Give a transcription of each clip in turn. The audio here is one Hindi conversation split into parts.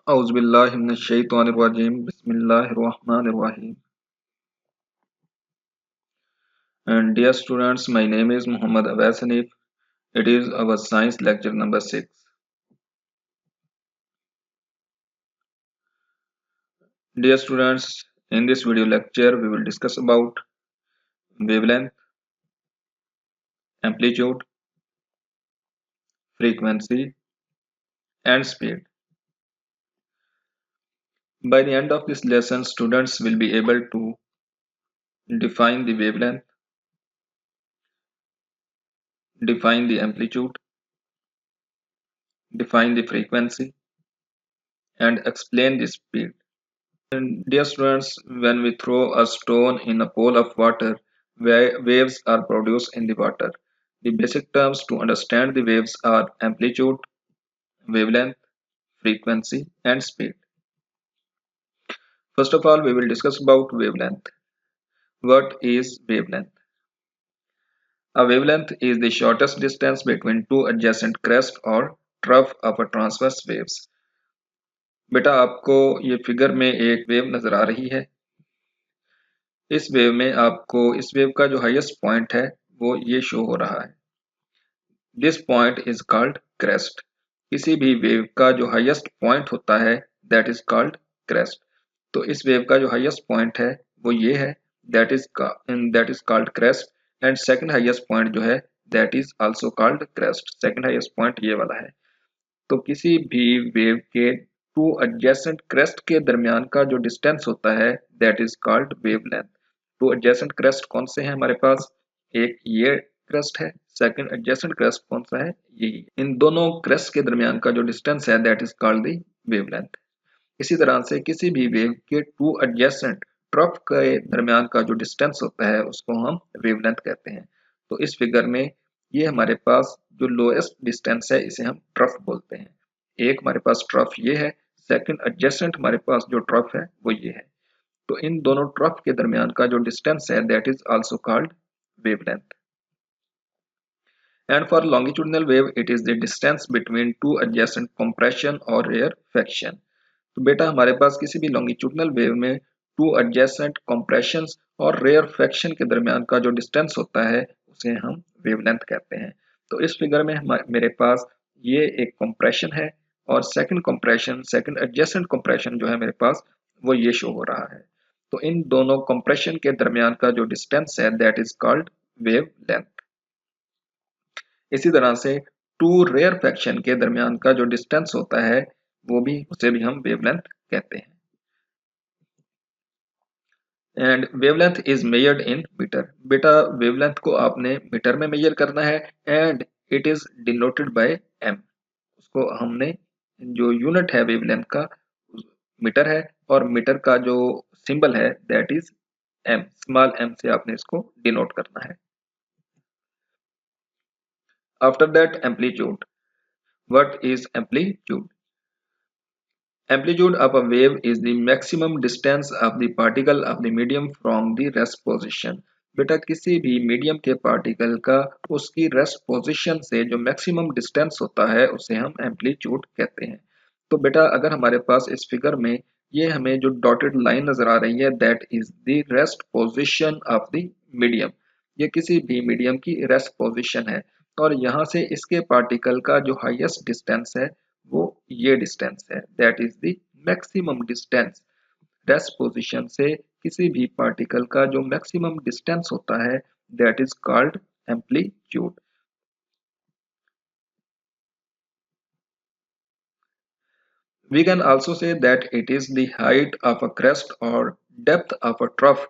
Auzubillahi minash-shaytanir-rajim. Bismillahir-rahmanir-rahim. And dear students, my name is Muhammad Awais Hanif. It is our science lecture number 6. Dear students, in this video lecture we will discuss about wavelength, amplitude, frequency and speed. By the end of this lesson, students will be able to define the wavelength, define the amplitude, define the frequency and explain the speed. And dear students, when we throw a stone in a pool of water, waves are produced in the water. The basic terms to understand the waves are amplitude, wavelength, frequency, and speed. First of all, we will discuss about wavelength. What is wavelength? A wavelength is the shortest distance between two adjacent crests or trough of a transverse waves. बेटा आपको ये फिगर में एक वेव नजर आ रही है। इस वेव में आपको इस वेव का जो हाईएस्ट पॉइंट है वो ये शो हो रहा है। This point is called crest. किसी भी वेव का जो हाईएस्ट पॉइंट होता है दैट इज कॉल्ड क्रेस्ट। तो इस वेव का जो हाईएस्ट पॉइंट है वो ये है, that is called crest. And second highest point जो है that is also called crest. Second highest point ये वाला है। तो किसी भी वेव के टू एडजेसेंट क्रेस्ट के दरमियान का जो डिस्टेंस होता है that is called wavelength. Two adjacent crest कौन से हैं हमारे पास? एक ये क्रेस्ट है, सेकंड एडजेसेंट क्रेस्ट कौन सा है? यही। इन दोनों क्रेस्ट के दरमियान का जो डिस्टेंस है that is called the wavelength. इसी तरह से किसी भी वेव के टू एडजेसेंट ट्रफ के दरमियान का जो डिस्टेंस होता है उसको हम वेवलेंथ कहते हैं। तो इस फिगर में ये हमारे पास जो लोएस्ट डिस्टेंस है इसे हम ट्रफ बोलते हैं। एक हमारे पास ट्रफ ये है, सेकंड एडजेसेंट हमारे पास जो ट्रफ है वो ये है। तो इन दोनों ट्रफ के दरमियान का जो डिस्टेंस है that is also called wavelength. And for longitudinal wave it is the distance between two adjacent compression और रेयरफेक्शन। तो बेटा हमारे पास किसी भी लॉन्गिट्यूडिनल वेव में टू एडजेसेंट कंप्रेशन और रेयरफेक्शन के दरमियान का जो डिस्टेंस होता है उसे हम वेवलेंथ कहते हैं। तो इस फिगर में मेरे पास ये एक कंप्रेशन है और सेकंड एडजेसेंट कंप्रेशन जो है मेरे पास वो ये शो हो रहा है। तो इन दोनों कंप्रेशन के दरमियान का जो डिस्टेंस है दैट इज कॉल्ड वेवलेंथ। इसी तरह से टू रेयरफेक्शन के दरमियान का जो डिस्टेंस होता है वो भी उसे भी हम वेवलेंथ कहते हैं। And wavelength is measured in metre. बेटा वेवलेंथ को आपने मीटर में मेजर करना है and it is denoted by m. उसको हमने जो यूनिट है वेवलेंथ का मीटर है और मीटर का जो सिंबल है that is m. Small m से आपने इसको डिनोट करना है। After that amplitude. What is amplitude? Amplitude of a wave is the maximum distance of the particle of the medium from the rest position। बेटा किसी भी मीडियम के पार्टिकल का उसकी रेस्ट पोजीशन से जो मैक्सिमम डिस्टेंस होता है उसे हम एम्पलीट्यूड कहते हैं। तो बेटा अगर हमारे पास इस फिगर में ये हमें जो डॉटेड लाइन नजर आ रही है that is the rest position of the medium. ये किसी भी मीडियम की रेस्ट पोजीशन है और यहाँ से इसके पार्टिकल का जो हाईएस्ट डिस्टेंस है वो ये डिस्टेंस है that is the maximum distance. Rest position से किसी भी पार्टिकल का जो मैक्सिमम डिस्टेंस होता है that is called amplitude. We can also say that it is the height of a crest or depth of a trough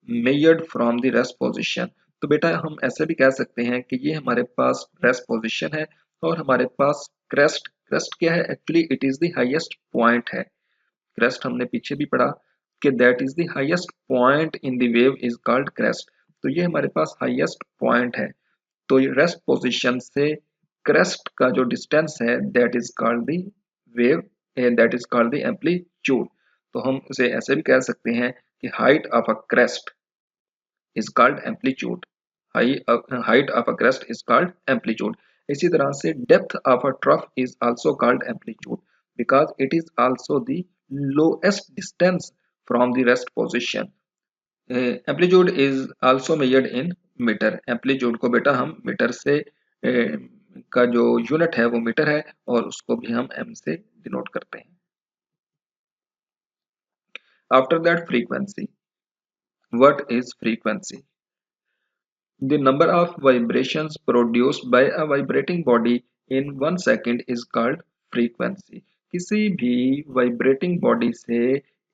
measured from the rest position। तो बेटा हम ऐसे भी कह सकते हैं कि ये हमारे पास रेस्ट पोजीशन है और हमारे पास क्रेस्ट। क्रेस्ट क्या है? Actually it is the highest point है। क्रेस्ट हमने पीछे भी पढ़ा कि that is the highest point in the wave is called crest. तो ये हमारे पास हाईएस्ट पॉइंट है। तो ये रेस्ट पोजीशन से क्रेस्ट का जो डिस्टेंस है that is called the wave, that is called the amplitude. तो हम उसे ऐसे भी कह सकते हैं कि height of a crest is called amplitude. Height of a crest is called amplitude. इसी तरह से depth of a trough is also called amplitude. because it is also the lowest distance from the rest position. Amplitude is also measured in metre. Amplitude को बेटा हम मीटर से का जो यूनिट है वो मीटर है और उसको भी हम एम से डिनोट करते हैं। After that frequency, what is frequency? The number of vibrations produced by a vibrating body in 1 second is called frequency। किसी भी वाइब्रेटिंग बॉडी से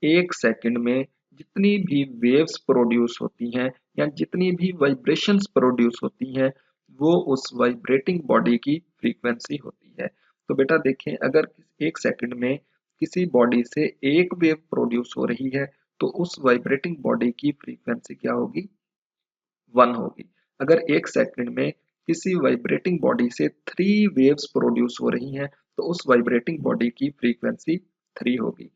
1 सेकंड में जितनी भी वेव्स प्रोड्यूस होती हैं या जितनी भी वाइब्रेशंस प्रोड्यूस होती हैं वो उस वाइब्रेटिंग बॉडी की फ्रीक्वेंसी होती है। तो बेटा देखें, अगर 1 सेकंड में किसी बॉडी से एक वेव प्रोड्यूस हो रही है तो उस वाइब्रेटिंग बॉडी की फ्रीक्वेंसी क्या होगी? 1 होगी। अगर 1 सेकंड में किसी वाइब्रेटिंग बॉडी से 3 वेव्स प्रोड्यूस हो रही हैं तो उस वाइब्रेटिंग बॉडी की फ्रीक्वेंसी 3 होगी।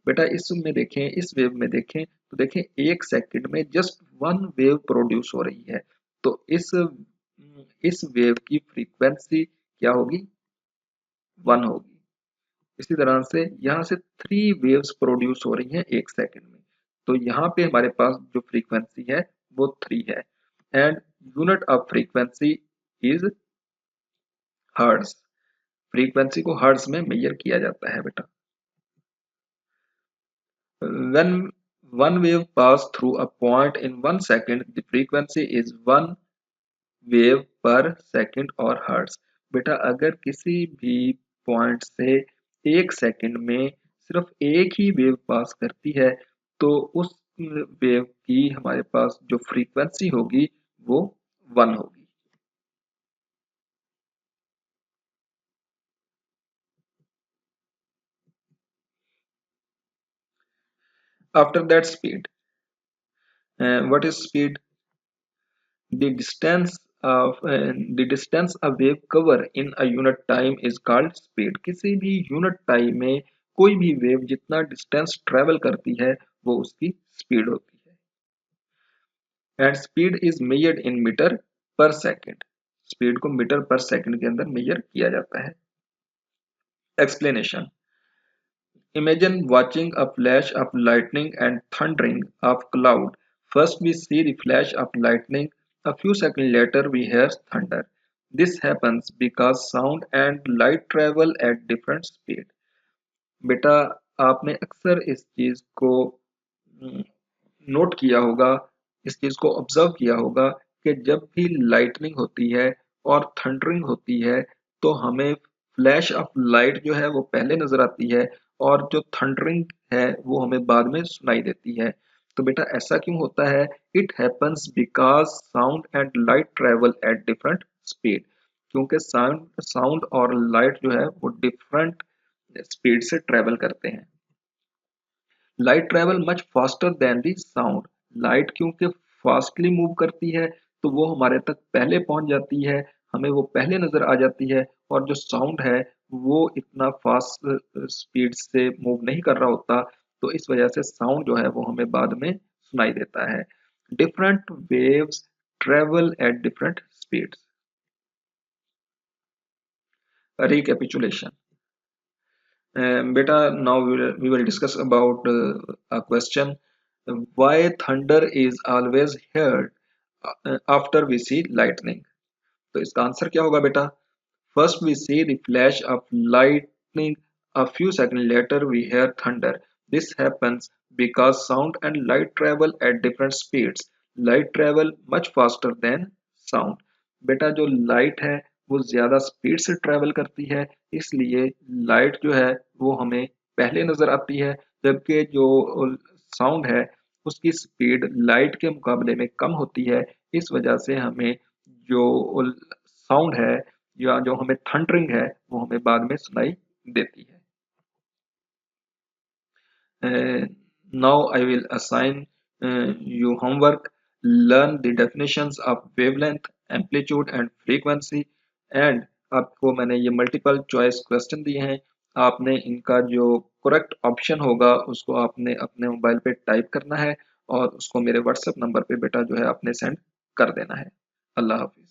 बेटा इसमें देखें, इस वेव में देखें तो देखें 1 सेकंड में जस्ट 1 वेव प्रोड्यूस हो रही है तो इस वेव की फ्रीक्वेंसी क्या होगी? 1 होगी। इसी तरह से यहाँ से 3 वेव्स प्रोड्यूस हो रही हैं 1 सेकंड में तो यहाँ पे हमारे पास जो फ्रीक्वेंसी है वो 3 है। And unit of frequency is hertz. Frequency को हर्ट्ज में मेजर किया जाता है बेटा। When one wave pass through a point in 1 second the frequency is 1 wave पर सेकंड और हर्ट्ज। बेटा अगर किसी भी पॉइंट से 1 सेकंड में सिर्फ एक ही वेव पास करती है तो उस वेव की हमारे पास जो फ्रीक्वेंसी होगी वो 1 होगी। After that speed, what is speed? The distance a wave cover in a unit time is called speed। किसी भी यूनिट टाइम में कोई भी वेव जितना डिस्टेंस ट्रेवल करती है वो उसकी स्पीड होती है। And speed is measured in metre per second. Speed को मीटर पर सेकंड के अंदर मेजर किया जाता है। Explanation. Imagine watching a flash of lightning and thundering of cloud. First we see the flash of lightning, a few seconds later we hear thunder. This happens because sound and light travel at different speed। बेटा आपने अक्सर इस चीज को नोट किया होगा, इस चीज को ऑब्जर्व किया होगा कि जब भी लाइटनिंग होती है और थंडरिंग होती है तो हमें फ्लैश ऑफ लाइट जो है वो पहले नजर आती है और जो थंडरिंग है वो हमें बाद में सुनाई देती है। तो बेटा ऐसा क्यों होता है? It happens because sound and light travel at different speed. क्योंकि साउंड और लाइट जो है वो डिफरेंट स्पीड से ट्रेवल करते हैं। Light travel much faster than the sound. Light क्योंकि फास्टली मूव करती है तो वो हमारे तक पहले पहुंच जाती है, हमें वो पहले नजर आ जाती है। और जो साउंड है वो इतना फास्ट स्पीड से मूव नहीं कर रहा होता तो इस वजह से साउंड जो है वो हमें बाद में सुनाई देता है। Different waves travel at different speeds. Recapitulation. Beta, now we will discuss about a question. Why thunder is always heard after we see lightning? तो इसका आंसर क्या होगा बेटा? First we see the flash of lightning. A few seconds later we hear thunder. This happens because sound and light travel at different speeds. Light travel much faster than sound. बेटा जो लाइट है वो ज्यादा स्पीड से ट्रेवल करती है इसलिए लाइट जो है वो हमें पहले नजर आती है, जबकि जो साउंड है उसकी स्पीड लाइट के मुकाबले में कम होती है। इस वजह से हमें जो साउंड है या जो हमें थंडरिंग है वो हमें बाद में सुनाई देती है। Now I will assign you homework. Learn the definitions of wavelength, amplitude and frequency। and आपको मैंने ये मल्टीपल चॉइस क्वेश्चन दिए हैं, आपने इनका जो करेक्ट ऑप्शन होगा उसको आपने अपने मोबाइल पे टाइप करना है और उसको मेरे व्हाट्सएप नंबर पे बेटा जो है आपने सेंड कर देना है। अल्लाह हाफिज।